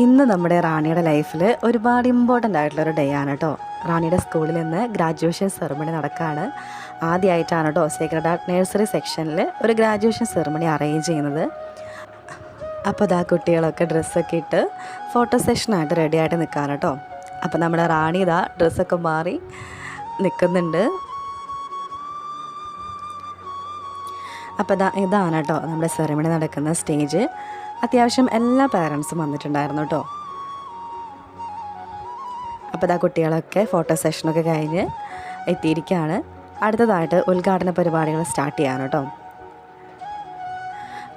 ഇന്ന് നമ്മുടെ റാണിയുടെ ലൈഫിൽ ഒരുപാട് ഇമ്പോർട്ടൻ്റ് ആയിട്ടുള്ളൊരു ഡേ ആണ് കേട്ടോ. റാണിയുടെ സ്കൂളിൽ നിന്ന് ഗ്രാജുവേഷൻ സെറിമണി നടക്കുകയാണ്. ആദ്യമായിട്ടാണ് കേട്ടോ സേക്രഡ് ഹാർട്ട് നഴ്സറി സെക്ഷനിൽ ഒരു ഗ്രാജുവേഷൻ സെറിമണി അറേഞ്ച് ചെയ്യുന്നത്. അപ്പോൾ അതാ കുട്ടികളൊക്കെ ഡ്രസ്സൊക്കെ ഇട്ട് ഫോട്ടോ സെഷനായിട്ട് റെഡി ആയിട്ട് നിൽക്കുകയാണ് കേട്ടോ. അപ്പോൾ നമ്മുടെ റാണി ഇതാ ഡ്രസ്സൊക്കെ മാറി നിൽക്കുന്നുണ്ട്. അപ്പോൾ ഇതാണ് കേട്ടോ നമ്മുടെ സെറിമണി നടക്കുന്ന സ്റ്റേജ്. അത്യാവശ്യം എല്ലാ പേരൻസും വന്നിട്ടുണ്ടായിരുന്നു കേട്ടോ. അപ്പോൾ കുട്ടികളൊക്കെ ഫോട്ടോ സെഷനൊക്കെ കഴിഞ്ഞ് എത്തിയിരിക്കുകയാണ്. അടുത്തതായിട്ട് ഉദ്ഘാടന പരിപാടികൾ സ്റ്റാർട്ട് ചെയ്യാൻ കേട്ടോ.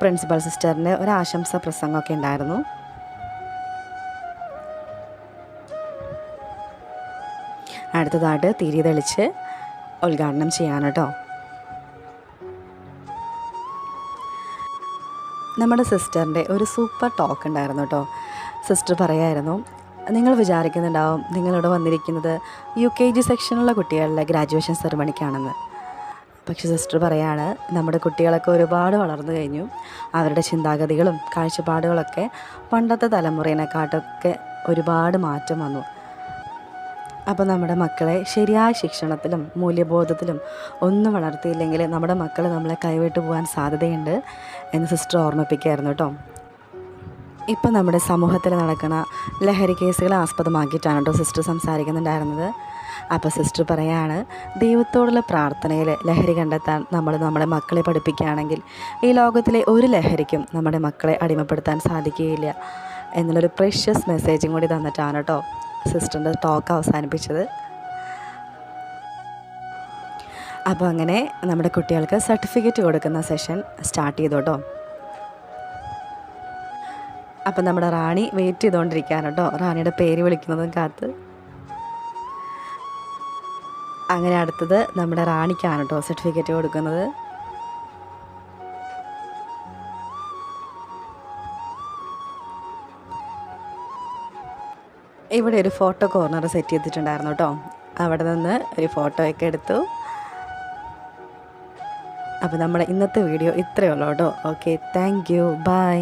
പ്രിൻസിപ്പൽ സിസ്റ്ററിൻ്റെ ഒരു ആശംസ പ്രസംഗമൊക്കെ ഉണ്ടായിരുന്നു. അടുത്തതായിട്ട് തിരി തെളിച്ച് ഉദ്ഘാടനം ചെയ്യാൻ കേട്ടോ. നമ്മുടെ സിസ്റ്ററിൻ്റെ ഒരു സൂപ്പർ ടോക്ക് ഉണ്ടായിരുന്നു കേട്ടോ. സിസ്റ്റർ പറയായിരുന്നു, നിങ്ങൾ വിചാരിക്കുന്നുണ്ടാവും നിങ്ങളിവിടെ വന്നിരിക്കുന്നത് UKG സെക്ഷനുള്ള കുട്ടികളുടെ ഗ്രാജുവേഷൻ സെറിമണിക്കാണെന്ന്. പക്ഷേ സിസ്റ്റർ പറയാണ്, നമ്മുടെ കുട്ടികളൊക്കെ ഒരുപാട് വളർന്നു കഴിഞ്ഞു. അവരുടെ ചിന്താഗതികളും കാഴ്ചപ്പാടുകളൊക്കെ പണ്ടത്തെ തലമുറയിനെക്കാട്ടൊക്കെ ഒരുപാട് മാറ്റം വന്നു. അപ്പോൾ നമ്മുടെ മക്കളെ ശരിയായ ശിക്ഷണത്തിലും മൂല്യബോധത്തിലും ഒന്നും വളർത്തിയില്ലെങ്കിൽ നമ്മുടെ മക്കൾ നമ്മളെ കൈവിട്ട് പോകാൻ സാധ്യതയുണ്ട് എന്ന് സിസ്റ്റർ ഓർമ്മിപ്പിക്കുകയായിരുന്നു കേട്ടോ. ഇപ്പോൾ നമ്മുടെ സമൂഹത്തിൽ നടക്കുന്ന ലഹരി കേസുകളെ ആസ്പദമാക്കിയിട്ടാണ് കേട്ടോ സിസ്റ്റർ സംസാരിക്കുന്നുണ്ടായിരുന്നത്. അപ്പോൾ സിസ്റ്റർ പറയാണ്, ദൈവത്തോടുള്ള പ്രാർത്ഥനയിൽ ലഹരി കണ്ടെത്താൻ നമ്മുടെ മക്കളെ പഠിപ്പിക്കുകയാണെങ്കിൽ ഈ ലോകത്തിലെ ഒരു ലഹരിക്കും നമ്മുടെ മക്കളെ അടിമപ്പെടുത്താൻ സാധിക്കുകയില്ല എന്നുള്ളൊരു പ്രഷ്യസ് മെസ്സേജും കൂടി തന്നിട്ടാണ് കേട്ടോ സിസ്റ്ററിൻ്റെ ടോക്ക് അവസാനിപ്പിച്ചത്. അപ്പോൾ അങ്ങനെ നമ്മുടെ കുട്ടികൾക്ക് സർട്ടിഫിക്കറ്റ് കൊടുക്കുന്ന സെഷൻ സ്റ്റാർട്ട് ചെയ്തു കേട്ടോ. അപ്പം നമ്മുടെ റാണി വെയിറ്റ് ചെയ്തുകൊണ്ടിരിക്കുകയാണ് കേട്ടോ, റാണിയുടെ പേര് വിളിക്കുന്നതും കാത്ത്. അങ്ങനെ അടുത്തത് നമ്മുടെ റാണിക്കാണ് കേട്ടോ സർട്ടിഫിക്കറ്റ് കൊടുക്കുന്നത്. ഇവിടെ ഒരു ഫോട്ടോ കോർണർ സെറ്റ് ചെയ്തിട്ടുണ്ടായിരുന്നു കേട്ടോ. അവിടെ നിന്ന് ഒരു ഫോട്ടോയൊക്കെ എടുത്തു. അപ്പോൾ നമ്മുടെ ഇന്നത്തെ വീഡിയോ ഇത്രയേ ഉള്ളൂ കേട്ടോ. Okay, thank you, by.